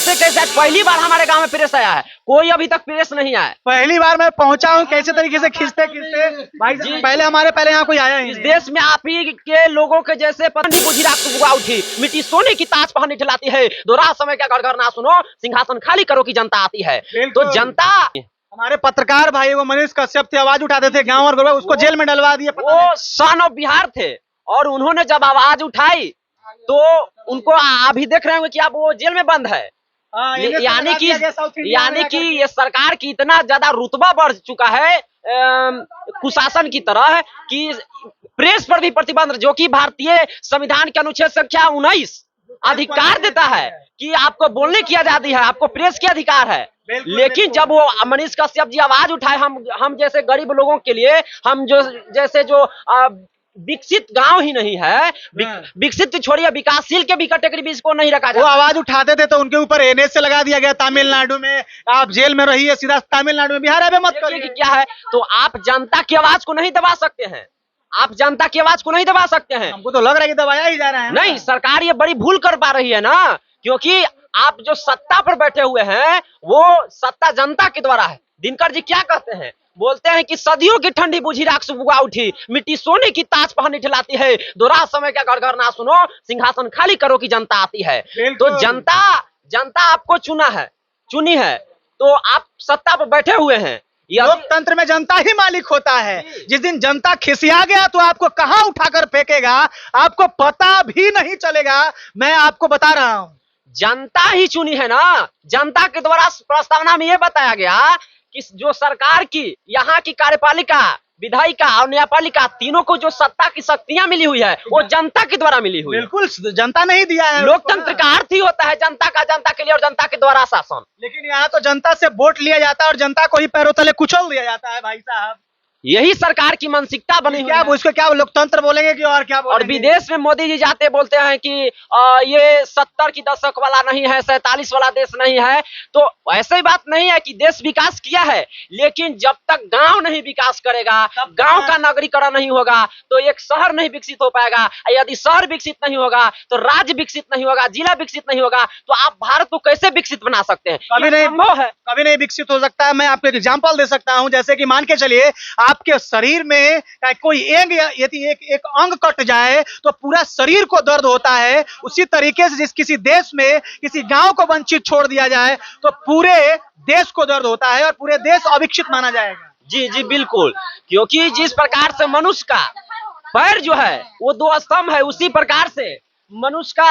कैसे कैसे आज पहली बार हमारे गांव में प्रेस आया है, कोई अभी तक प्रेस नहीं आया। पहली बार मैं पहुंचा हूँ, कैसे तरीके से खींचते खींचते भाई जी। पहले यहाँ कोई आया ही इस नहीं। देश में आप ही के लोगों के जैसे पत्नी बुझी रात को बुआ उठी, मिट्टी सोने की ताज पहनी ठिलाती है, दोरा समय का घर घर ना सुनो, सिंहासन खाली करो की जनता आती है। तो जनता, हमारे पत्रकार भाई वो मनीष कश्यप थे, आवाज उठाते थे गांव और गौरव, उसको जेल में डलवा दिए। वो सन ऑफ बिहार थे और उन्होंने जब आवाज उठाई तो उनको अभी देख रहे होंगे कि अब वो जेल में बंद है। यानी कि ये सरकार की इतना ज्यादा रुतबा बढ़ चुका है कुशासन की तरह कि प्रेस पर भी प्रतिबंध, जो कि भारतीय संविधान के अनुच्छेद संख्या 19 अधिकार देता है कि आपको बोलने की आजादी है, आपको प्रेस के अधिकार है। लेकिन जब वो मनीष कश्यप जी आवाज उठाए, हम जैसे गरीब लोगों के लिए, हम जो जैसे जो विकसित गांव ही नहीं है, विकसित छोड़िए विकासशील के भी कैटेगरी में इसको नहीं रखा जाता। वो आवाज उठाते थे तो उनके ऊपर एनएस से लगा दिया गया, तमिलनाडु में आप जेल में रहिए, सीधा तमिलनाडु में, बिहार में मत करिए। क्या है, तो आप जनता की आवाज को नहीं दबा सकते हैं, आप जनता की आवाज को नहीं दबा सकते हैं। हमको तो लग रहा है कि दबाया ही जा रहा है। नहीं, सरकार ये बड़ी भूल कर पा रही है ना, क्योंकि आप जो सत्ता पर बैठे हुए हैं वो सत्ता जनता के द्वारा है। दिनकर जी क्या कहते हैं, बोलते हैं कि सदियों की ठंडी बुझी राख सुबह उठी, मिट्टी सोने की ताज पहनी ठिलाती है, दोरा समय का घर घर ना सुनो, सिंहासन खाली करो की जनता आती है। तो जनता आपको चुनी है, तो आप सत्ता पर बैठे हुए हैं। लोकतंत्र में जनता ही मालिक होता है। जिस दिन जनता खिसिया गया तो आपको कहां उठाकर फेंकेगा आपको पता भी नहीं चलेगा। मैं आपको बता रहा हूं, जनता ही चुनी है ना। जनता के द्वारा प्रस्तावना में यह बताया गया कि जो सरकार की, यहाँ की कार्यपालिका, विधायिका और न्यायपालिका तीनों को जो सत्ता की शक्तियां मिली हुई है वो जनता के द्वारा मिली हुई है। बिल्कुल जनता नहीं दिया है। लोकतंत्र का अर्थ ही होता है जनता का, जनता के लिए और जनता के द्वारा शासन। लेकिन यहाँ तो जनता से वोट लिया जाता है और जनता को ही पैरों तले कुचल दिया जाता है भाई साहब। यही सरकार की मानसिकता बनी हुई है। उसको क्या लोकतंत्र बोलेंगे कि और क्या बोलेंगे? और विदेश में मोदी जी जाते बोलते हैं कि ये 70 की दशक वाला नहीं है, 47 वाला देश नहीं है। तो ऐसी बात नहीं है कि देश विकास किया है, लेकिन जब तक गांव नहीं विकास करेगा, गांव का नगरीकरण नहीं होगा तो एक शहर नहीं विकसित हो पाएगा। यदि शहर विकसित नहीं होगा तो राज्य विकसित नहीं होगा, जिला विकसित नहीं होगा, तो आप भारत को कैसे विकसित बना सकते हैं? कभी नहीं विकसित हो सकता है। मैं आपको एक एग्जाम्पल दे सकता हूँ, जैसे कि मान के चलिए आपके शरीर में कोई यदि एक अंग कट जाए तो पूरा शरीर को दर्द होता है। उसी तरीके से जिस किसी देश में किसी गांव को वंचित छोड़ दिया जाए तो पूरे देश को दर्द होता है और पूरे देश अविकसित माना जाएगा। जी जी बिल्कुल, क्योंकि जिस प्रकार से मनुष्य का पैर जो है वो 2 स्तंभ है, उसी प्रकार से मनुष्य का